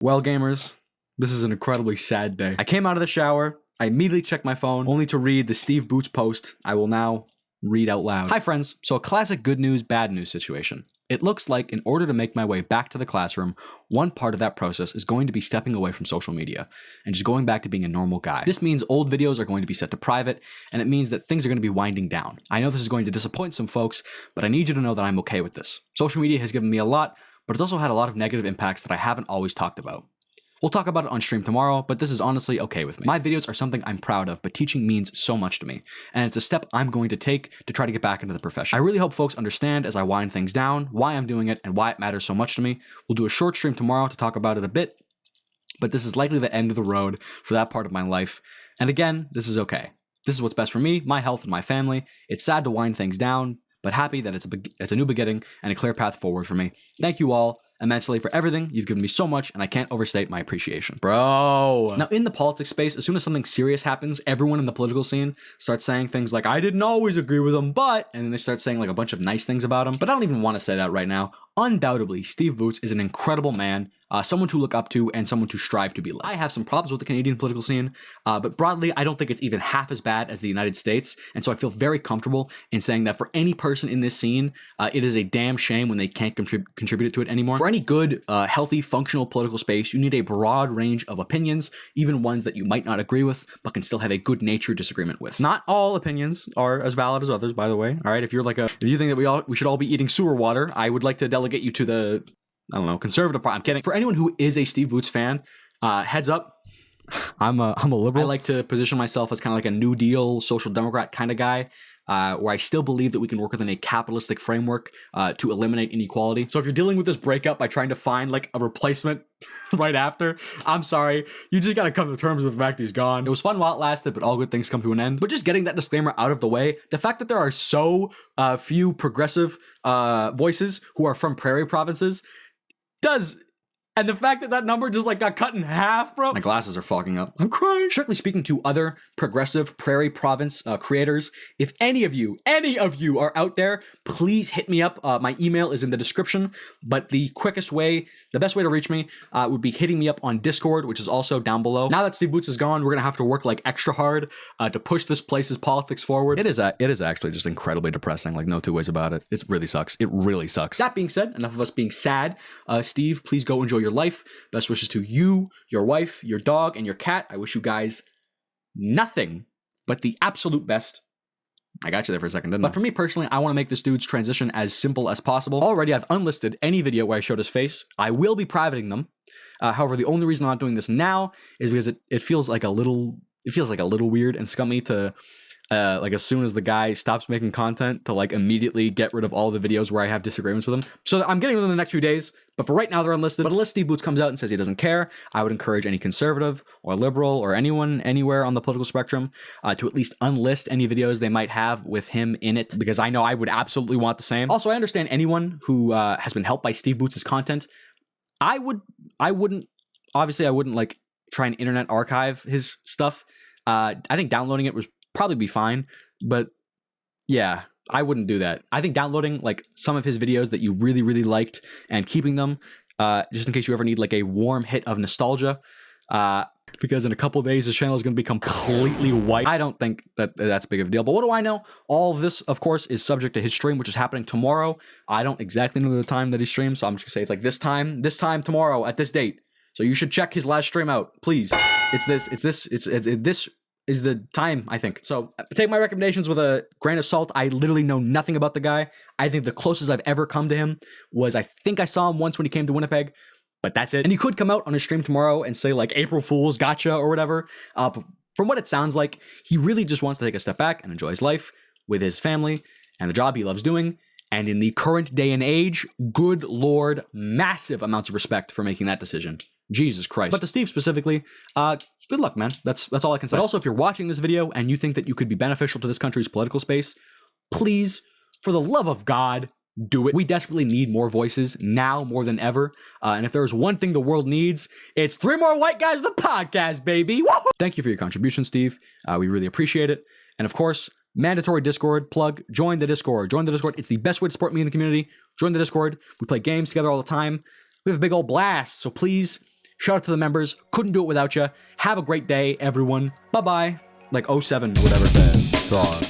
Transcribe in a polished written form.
Well, gamers, this is an incredibly sad day. I came out of the shower, I immediately checked my phone, only to read the Steve Boots post I will now read out loud. Hi friends, so a classic good news, bad news situation. It looks like in order to make my way back to the classroom, one part of that process is going to be stepping away from social media and just going back to being a normal guy. This means old videos are going to be set to private, and it means that things are going to be winding down. I know this is going to disappoint some folks, but I need you to know that I'm okay with this. Social media has given me a lot, but it's also had a lot of negative impacts that I haven't always talked about. We'll talk about it on stream tomorrow, but this is honestly okay with me. My videos are something I'm proud of, but teaching means so much to me, and it's a step I'm going to take to try to get back into the profession. I really hope folks understand as I wind things down, why I'm doing it, and why it matters so much to me. We'll do a short stream tomorrow to talk about it a bit, but this is likely the end of the road for that part of my life. And again, this is okay. This is what's best for me, my health, and my family. It's sad to wind things down, but happy that it's a new beginning and a clear path forward for me. Thank you all immensely for everything. You've given me so much, and I can't overstate my appreciation. Bro. Now, in the politics space, as soon as something serious happens, everyone in the political scene starts saying things like, I didn't always agree with him, but, and then they start saying like a bunch of nice things about him. But I don't even want to say that right now. Undoubtedly, Steve Boots is an incredible man, someone to look up to and someone to strive to be like. I have some problems with the Canadian political scene, but broadly, I don't think it's even half as bad as the United States, and so I feel very comfortable in saying that for any person in this scene, it is a damn shame when they can't contribute to it anymore. For any good, healthy, functional political space, you need a broad range of opinions, even ones that you might not agree with, but can still have a good-natured disagreement with. Not all opinions are as valid as others, by the way. All right, if you think that we should all be eating sewer water, I would like to delegate you to the, I don't know, conservative part. I'm kidding. For anyone who is a Steve Boots fan, heads up, I'm a liberal. I like to position myself as kind of like a New Deal, social democrat kind of guy, where I still believe that we can work within a capitalistic framework to eliminate inequality. So if you're dealing with this breakup by trying to find like a replacement right after, I'm sorry. You just got to come to terms with the fact he's gone. It was fun while it lasted, but all good things come to an end. But just getting that disclaimer out of the way, the fact that there are so few progressive voices who are from prairie provinces and the fact that number just like got cut in half, bro. My glasses are fogging up. I'm crying. Strictly speaking to other progressive prairie province creators, if any of you are out there, please hit me up. My email is in the description, but the best way to reach me would be hitting me up on Discord, which is also down below. Now that Steve Boots is gone, we're gonna have to work like extra hard to push this place's politics forward. It is actually just incredibly depressing, like no two ways about it. It really sucks. It really sucks. That being said, enough of us being sad. Steve, please go enjoy your life. Best wishes to you, your wife, your dog, and your cat. I wish you guys nothing but the absolute best. I got you there for a second, didn't I? But for me personally, I want to make this dude's transition as simple as possible. Already, I've unlisted any video where I showed his face. I will be privating them. However, the only reason I'm not doing this now is because it feels like a little weird and scummy to like as soon as the guy stops making content to like immediately get rid of all the videos where I have disagreements with him. So I'm getting them in the next few days, but for right now they're unlisted. But unless Steve Boots comes out and says he doesn't care, I would encourage any conservative or liberal or anyone anywhere on the political spectrum to at least unlist any videos they might have with him in it, because I know I would absolutely want the same. Also, I understand anyone who has been helped by Steve Boots' content. I wouldn't like try and internet archive his stuff. I think downloading it was probably be fine, but yeah, I wouldn't do that. I think downloading like some of his videos that you really, really liked and keeping them just in case you ever need like a warm hit of nostalgia, because in a couple days his channel is going to be completely white. I don't think that that's big of a deal, but what do I know? All of this, of course, is subject to his stream, which is happening tomorrow. I don't exactly know the time that he streams, so I'm just gonna say it's like this time tomorrow at this date. So you should check his last stream out, please. This is the time, I think. So take my recommendations with a grain of salt. I literally know nothing about the guy. I think the closest I've ever come to him was, I think I saw him once when he came to Winnipeg, but that's it. And he could come out on his stream tomorrow and say like April Fool's gotcha or whatever. From what it sounds like, he really just wants to take a step back and enjoy his life with his family and the job he loves doing. And in the current day and age, good Lord, massive amounts of respect for making that decision. Jesus Christ. But to Steve specifically, good luck, man. That's all I can say. But also, if you're watching this video and you think that you could be beneficial to this country's political space, please, for the love of God, do it. We desperately need more voices now more than ever. And if there's one thing the world needs, it's 3 more white guys with a podcast, baby. Woo-hoo! Thank you for your contribution, Steve. We really appreciate it. And of course, mandatory Discord plug. Join the Discord. It's the best way to support me in the community. Join the Discord. We play games together all the time. We have a big old blast. So please Shout out to the members. Couldn't do it without you. Have a great day, everyone. Bye-bye. Like 07 or whatever. Thought.